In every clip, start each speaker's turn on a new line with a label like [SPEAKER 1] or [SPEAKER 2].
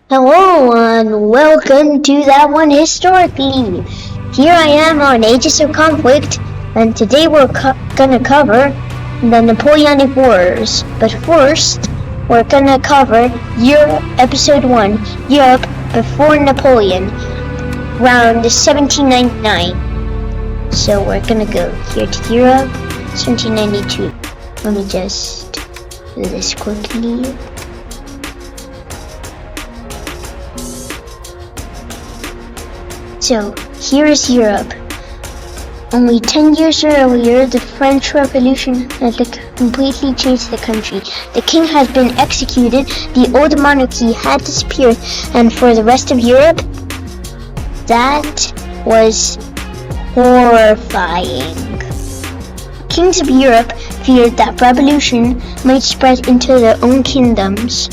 [SPEAKER 1] Hello and welcome to That One Historically. Here I am on Ages of Conflict, and today we're gonna cover the Napoleonic Wars. But first, we're gonna cover Europe, Episode 1, Europe before Napoleon, around 1799. So we're gonna go here to Europe, 1792. Let me just do this quickly. So, here is Europe. Only 10 years earlier, the French Revolution had completely changed the country. The king had been executed, the old monarchy had disappeared, and for the rest of Europe, that was horrifying. Kings of Europe feared that revolution might spread into their own kingdoms.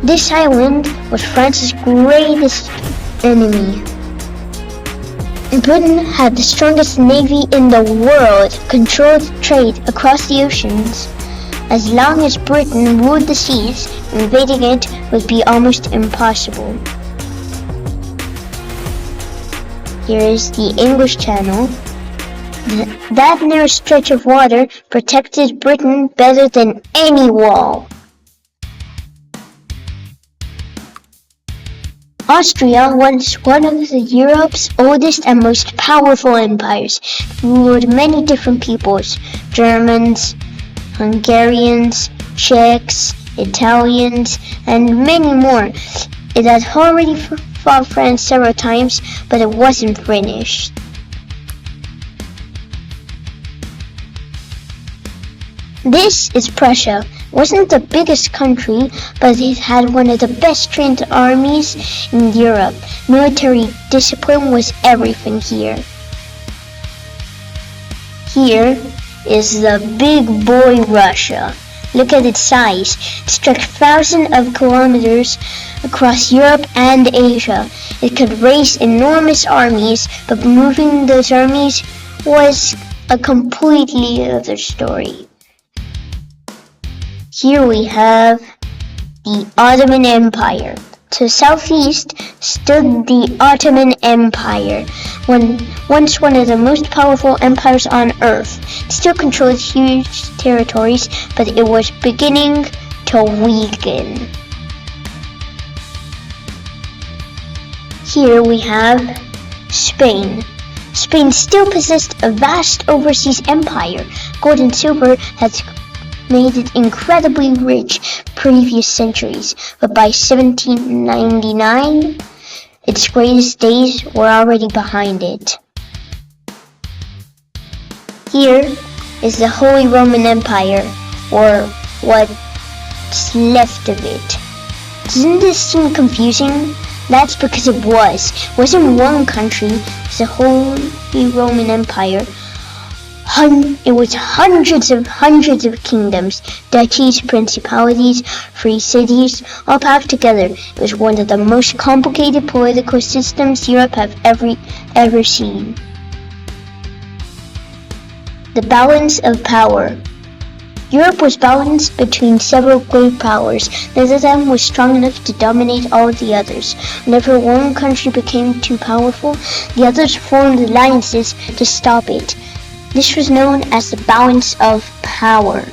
[SPEAKER 1] This island was France's greatest enemy. Britain had the strongest navy in the world, controlled trade across the oceans. As long as Britain ruled the seas, invading it would be almost impossible. Here is the English Channel. That narrow stretch of water protected Britain better than any wall. Austria was one of Europe's oldest and most powerful empires. It ruled many different peoples: Germans, Hungarians, Czechs, Italians, and many more. It had already fought France several times, but it wasn't finished. This is Prussia. It wasn't the biggest country, but it had one of the best trained armies in Europe. Military discipline was everything here. Here is the big boy Russia. Look at its size. It stretched thousands of kilometers across Europe and Asia. It could raise enormous armies, but moving those armies was a completely other story. Here we have the Ottoman Empire. To the southeast stood the Ottoman Empire, once one of the most powerful empires on earth. It still controlled huge territories, but it was beginning to weaken. Here we have Spain. Spain still possessed a vast overseas empire. Gold and silver had made it incredibly rich previous centuries, but by 1799, its greatest days were already behind it. Here is the Holy Roman Empire, or what's left of it. Doesn't this seem confusing? That's because it was. It wasn't one country, it was the Holy Roman Empire. It was hundreds of kingdoms, duchies, principalities, free cities, all packed together. It was one of the most complicated political systems Europe have ever seen. The balance of power. Europe was balanced between several great powers. None of them was strong enough to dominate all of the others. Whenever one country became too powerful, the others formed alliances to stop it. This was known as the balance of power.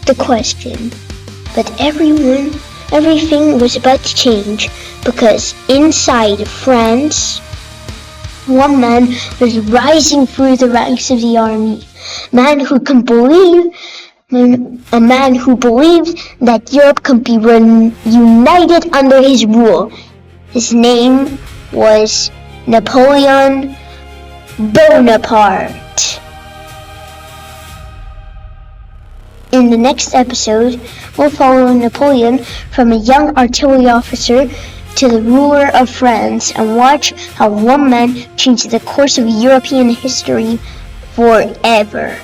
[SPEAKER 1] The question. But everything was about to change, because inside France, one man was rising through the ranks of the army. A man who believed that Europe could be united under his rule. His name was Napoleon Bonaparte. In the next episode, we'll follow Napoleon from a young artillery officer to the ruler of France and watch how one man changed the course of European history forever.